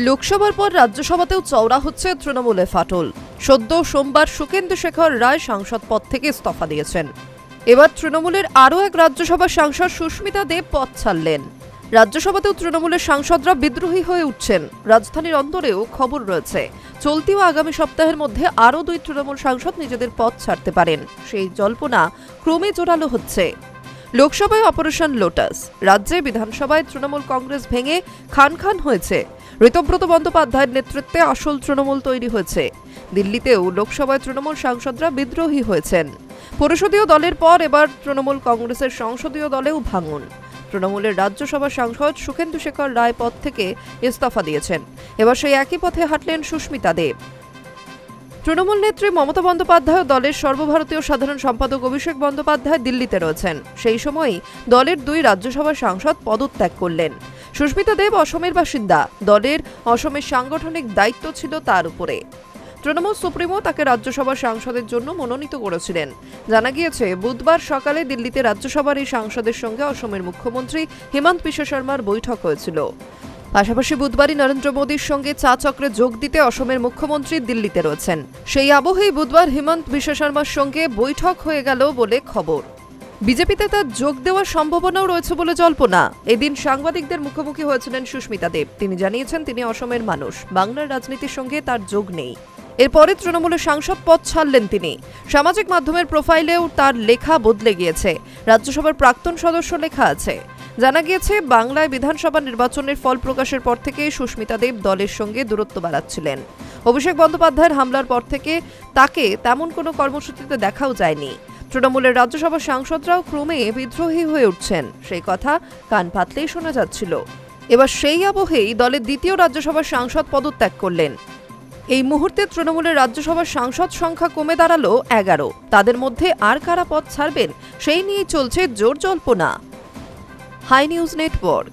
লোকসভার পর রাজ্যসভাতেও চওড়া হচ্ছে তৃণমূলে ফাটল। সদ্য সোমবার সুকেন্দু শেখর রায় সাংসদ পদ থেকে ইস্তফা দিয়েছেন। এবার তৃণমূলের আরও এক রাজ্যসভা সাংসদ সুস্মিতা দেব পদ ছাড়লেন। রাজ্যসভাতেও তৃণমূলের সাংসদরা বিদ্রোহী হয়ে উঠছেন। রাজধানীর অন্দরেও খবর রয়েছে, চলতি ও আগামী সপ্তাহের মধ্যে আরও 2 তৃণমূল সাংসদ নিজেদের পদ ছাড়তে পারেন। সেই জল্পনা ক্রমে জোরালো হচ্ছে। লোকসভায় অপারেশন লোটাস, রাজ্যে বিধানসভায় তৃণমূল কংগ্রেস ভেঙে খান খান হয়েছে। ঋতব্রত বন্দ্যোপাধ্যায়ের নেতৃত্বে আসল তৃণমূল তৈরি হয়েছে। দিল্লিতেও লোকসভায় তৃণমূল সাংসদরা বিদ্রোহী হয়েছেন। পরিষদীয় দলের পর এবার তৃণমূল কংগ্রেসের সংসদীয় দলেও ভাঙন। তৃণমূলের রাজ্যসভা সাংসদ সুকেন্দু শেখর রায় পদ থেকে ইস্তফা দিয়েছেন। এবার সেই একই পথে হাঁটলেন সুস্মিতা দেব। তৃণমূল নেত্রী মমতা বন্দ্যোপাধ্যায় ও দলের সর্বভারতীয় সাধারণ সম্পাদক অভিষেক বন্দ্যোপাধ্যায় দিল্লিতে রয়েছেন। সেই সময়ই দলের 2 রাজ্যসভা সাংসদ পদত্যাগ করলেন। সুস্মিতা দেব অসমের বাসিন্দা। দলের অসমের সাংগঠনিক দায়িত্ব ছিল তার উপরে। তৃণমূল সুপ্রিমো তাকে রাজ্যসভা সাংসদের জন্য মনোনীত করেছিলেন। জানা গিয়েছে, বুধবার সকালে দিল্লিতে রাজ্যসভার এই সাংসদের সঙ্গে অসমের মুখ্যমন্ত্রী হিমন্ত বিশ্ব শর্মার বৈঠক হয়েছিল। পাশাপাশি বুধবারই নরেন্দ্র মোদীর সঙ্গে চা চক্রে যোগ দিতে অসমের মুখ্যমন্ত্রী দিল্লিতে রয়েছেন। সেই আবহেই বুধবার হিমন্ত বিশ্ব শর্মার সঙ্গে বৈঠক হয়ে গেল বলে খবর। বিজেপিতে তার যোগ দেওয়ার সম্ভাবনাও রয়েছে বলে জল্পনা। এদিন সাংবাদিকদের মুখোমুখি হয়েছিলেন সুস্মিতা দেব। তিনি জানিয়েছেন, তিনি অসমের মানুষ, বাংলার রাজনীতির সঙ্গে তার যোগ নেই। এরপরে তৃণমূলের সাংসদ পদ ছাড়লেন তিনি। সামাজিক মাধ্যমের প্রোফাইলেও তার লেখা বদলে গিয়েছে। রাজ্যসভার প্রাক্তন সদস্য লেখা আছে। জানা গিয়েছে, বাংলায় বিধানসভা নির্বাচনের ফল প্রকাশের পর থেকে সুস্মিতা দেব দলের সঙ্গে দূরত্ব বাড়াচ্ছিলেন। অভিষেক বন্দ্যোপাধ্যায়ের হামলার পর থেকে তাকে তেমন কোনো কর্মসূচিতে দেখাও যায়নি। তৃণমূলের রাজ্যসভা সাংসদরাও ক্রমে বিদ্রোহী হয়ে উঠছেন, সেই কথা কান পাতলেই শোনা যাচ্ছিল। এবার সেই আবহেই দলের 2য় রাজ্যসভার সাংসদ পদত্যাগ করলেন। এই মুহূর্তে তৃণমূলের রাজ্যসভার সাংসদ সংখ্যা কমে দাঁড়ালো 11। তাদের মধ্যে আর কারা পদ ছাড়বেন সেই নিয়েই চলছে জোর জল্পনা। Hi news network.